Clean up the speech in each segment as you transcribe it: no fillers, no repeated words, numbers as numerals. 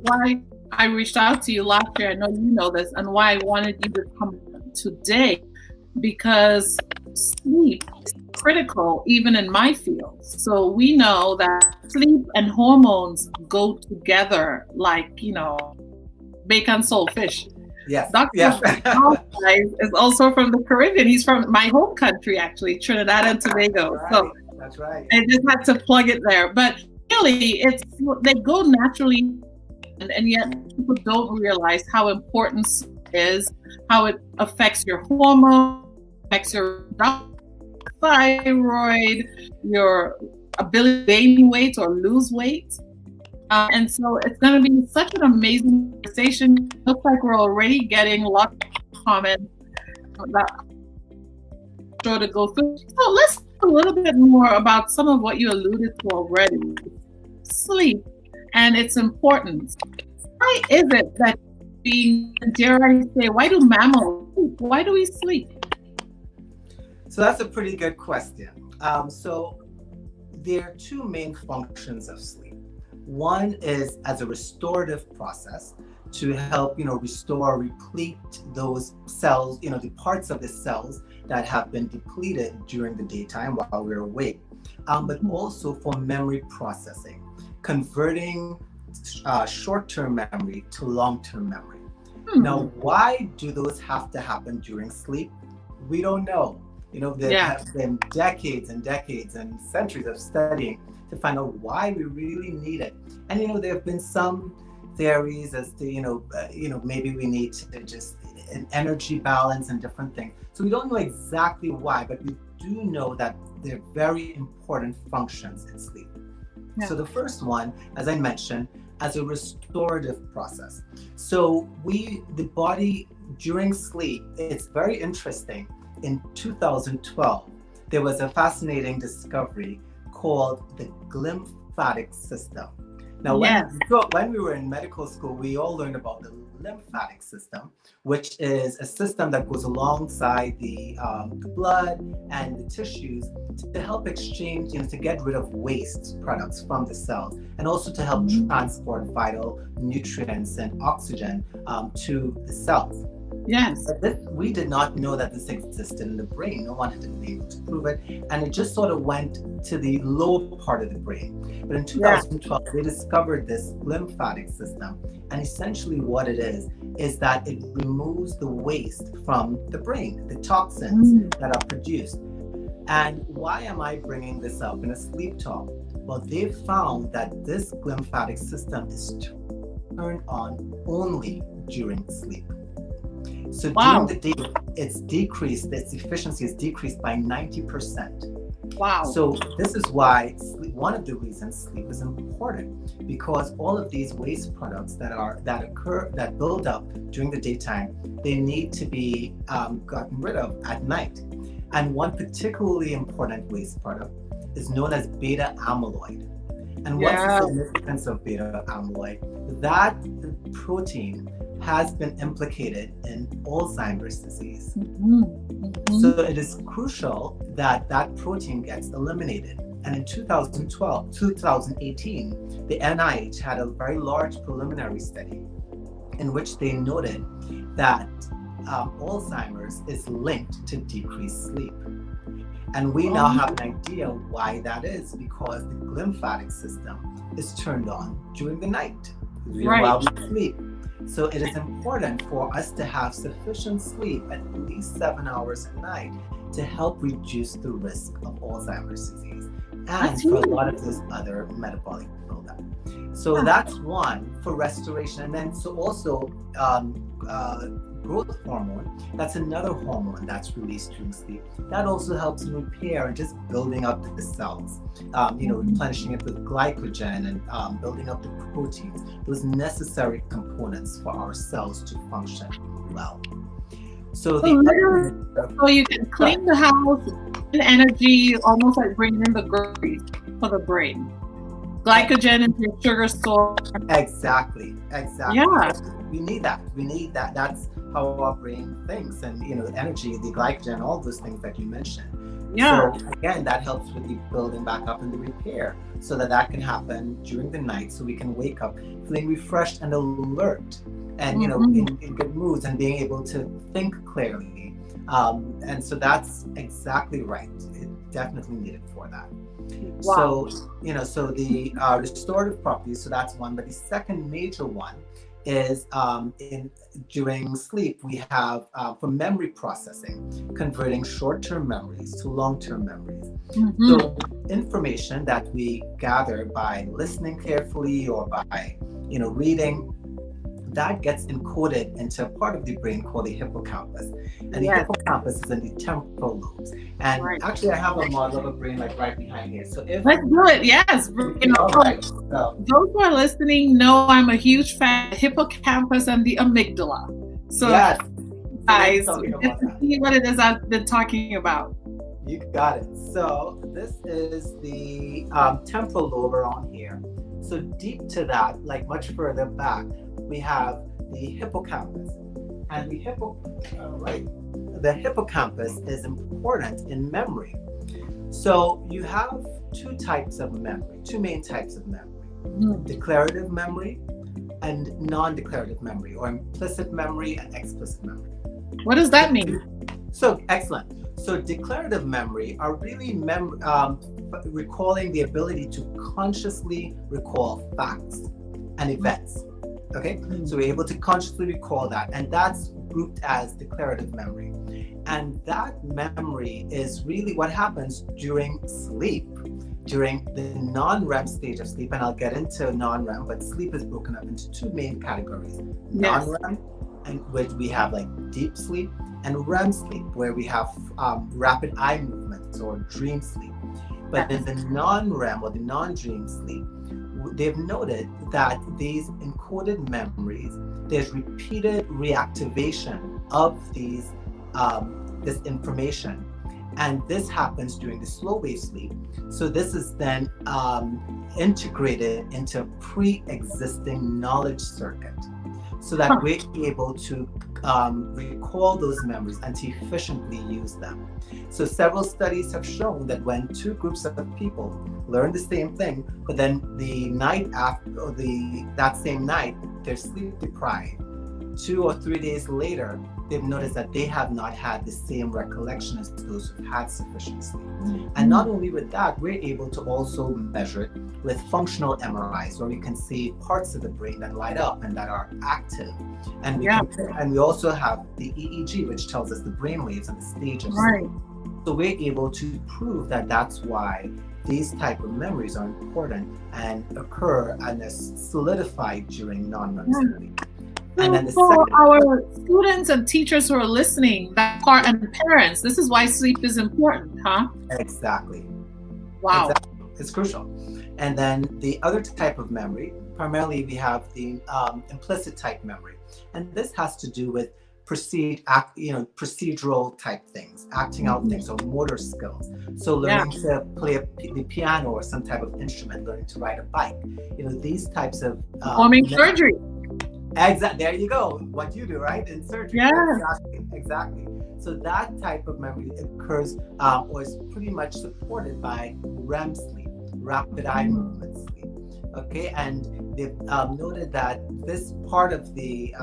why I reached out to you last year. I know you know this, and why I wanted you to come today, because sleep is critical even in my field. So we know that sleep and hormones go together like, bacon, salt, fish. Yes. Dr. Yes. is also from the Caribbean. He's from my home country, actually, Trinidad and Tobago. Right. So That's right. I just had to plug it there. But really, they go naturally, and yet people don't realize how important sleep is, how it affects your hormones, affects your thyroid, your ability to gain weight or lose weight. And so it's going to be such an amazing conversation. Looks like we're already getting lots of comments that I'm sure to go through. So let's talk a little bit more about some of what you alluded to already. Sleep and its importance. Why is it that dare I say, why do mammals sleep? Why do we sleep? So that's a pretty good question. So there are two main functions of sleep. One is as a restorative process to help, restore, replete those cells, the parts of the cells that have been depleted during the daytime while we're awake, but also for memory processing, converting short-term memory to long-term memory. Now, why do those have to happen during sleep? We don't know. There have been decades and decades and centuries of studying to find out why we really need it. And there have been some theories as to maybe we need to just an energy balance and different things. So we don't know exactly why, but we do know that they're very important functions in sleep. Yeah. So the first one, as I mentioned, as a restorative process. So the body during sleep, it's very interesting. In 2012, there was a fascinating discovery called the glymphatic system. Now, when we were in medical school, we all learned about the lymphatic system, which is a system that goes alongside the blood and the tissues to help exchange, to get rid of waste products from the cells, and also to help transport vital nutrients and oxygen to the cells. Yes. But we did not know that this existed in the brain. No one had been able to prove it. And it just sort of went to the lower part of the brain. But in 2012, they discovered this lymphatic system. And essentially what it is that it removes the waste from the brain, the toxins that are produced. And why am I bringing this up in a sleep talk? Well, they found that this glymphatic system is turned on only during sleep. So during the day, its efficiency is decreased by 90%. Wow. So this is why one of the reasons sleep is important, because all of these waste products that build up during the daytime, they need to be gotten rid of at night. And one particularly important waste product is known as beta amyloid. And what's the significance of beta amyloid? That protein has been implicated in Alzheimer's disease. So it is crucial that that protein gets eliminated. And in 2018, the NIH had a very large preliminary study in which they noted that Alzheimer's is linked to decreased sleep. And we now have an idea why that is, because the glymphatic system is turned on during the night while we sleep. So it is important for us to have sufficient sleep, at least 7 hours a night, to help reduce the risk of Alzheimer's disease and for a lot of those other metabolic buildup. So that's one for restoration. And then so also growth hormone, that's another hormone that's released during sleep. That also helps in repair and just building up the cells, replenishing it with glycogen and building up the proteins, those necessary components for our cells to function well. So you can clean the house, energy, almost like bringing in the groceries for the brain. Glycogen is your sugar source. Exactly. Yeah. We need that. That's how our brain thinks, and the energy, the glycogen, all those things that you mentioned. Yeah. So again, that helps with the building back up and the repair, so that can happen during the night, so we can wake up feeling refreshed and alert, and in good moods, and being able to think clearly. And so that's exactly right. It definitely needed for that. Wow. So the restorative properties. So that's one. But the second major one is during sleep, we have for memory processing, converting short-term memories to long-term memories. So information that we gather by listening carefully or by reading, that gets encoded into a part of the brain called the hippocampus. And the hippocampus is in the temporal lobes. And actually, I have a model of a brain like right behind here. So if let's do it, yes. right, so Those who are listening know I'm a huge fan of the hippocampus and the amygdala. So yes, guys, so get to see what it is I've been talking about. You got it. So this is the temporal lobe around here. So deep to that, like much further back, we have the hippocampus. And the hippocampus is important in memory. So you have two main types of memory. Declarative memory and non-declarative memory, or implicit memory and explicit memory. What does that mean? So excellent. So declarative memory are really recalling the ability to consciously recall facts and events. Okay, so we're able to consciously recall that, and that's grouped as declarative memory. And that memory is really what happens during sleep, during the non-REM stage of sleep. And I'll get into non-REM, but sleep is broken up into two main categories: non-REM, and which we have like deep sleep, and REM sleep, where we have rapid eye movements or dream sleep. But in the non-REM or the non-dream sleep, they've noted that these encoded memories, there's repeated reactivation of these this information, and this happens during the slow wave sleep. So this is then integrated into a pre-existing knowledge circuit, so that we're able to recall those memories and to efficiently use them. So several studies have shown that when two groups of people learn the same thing, but then the night after, or that same night, they're sleep deprived, 2 or 3 days later, they've noticed that they have not had the same recollection as those who've had sufficient sleep. And not only with that, we're able to also measure it with functional MRIs, where we can see parts of the brain that light up and that are active. And we also have the EEG, which tells us the brain waves and the stage of sleep. So we're able to prove that that's why these type of memories are important and occur and are solidified during non-REM sleep. And then for our students and teachers who are listening, that part, and parents, this is why sleep is important, huh? Exactly. Wow. Exactly. It's crucial. And then the other type of memory, primarily we have the implicit type memory. And this has to do with procedural type things, acting out things, or motor skills. So learning to play the piano or some type of instrument, learning to ride a bike. These types of performing surgery. Exactly. There you go. What you do, right? In surgery. Yeah. Exactly. So that type of memory occurs or is pretty much supported by REM sleep, rapid eye movement sleep. Okay, and they've noted that this part of the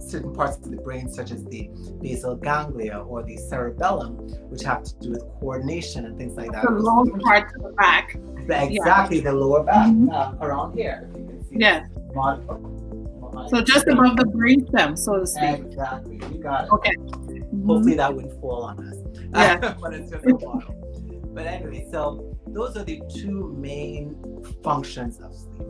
certain parts of the brain, such as the basal ganglia or the cerebellum, which have to do with coordination and things like that. The lower part of the back. Exactly, the lower back around here. If you can see. Yeah. So just above the brainstem, so to speak. Exactly, you got it. Okay. Hopefully that wouldn't fall on us. Yeah. But it's just a model. But anyway, so those are the two main functions of sleep.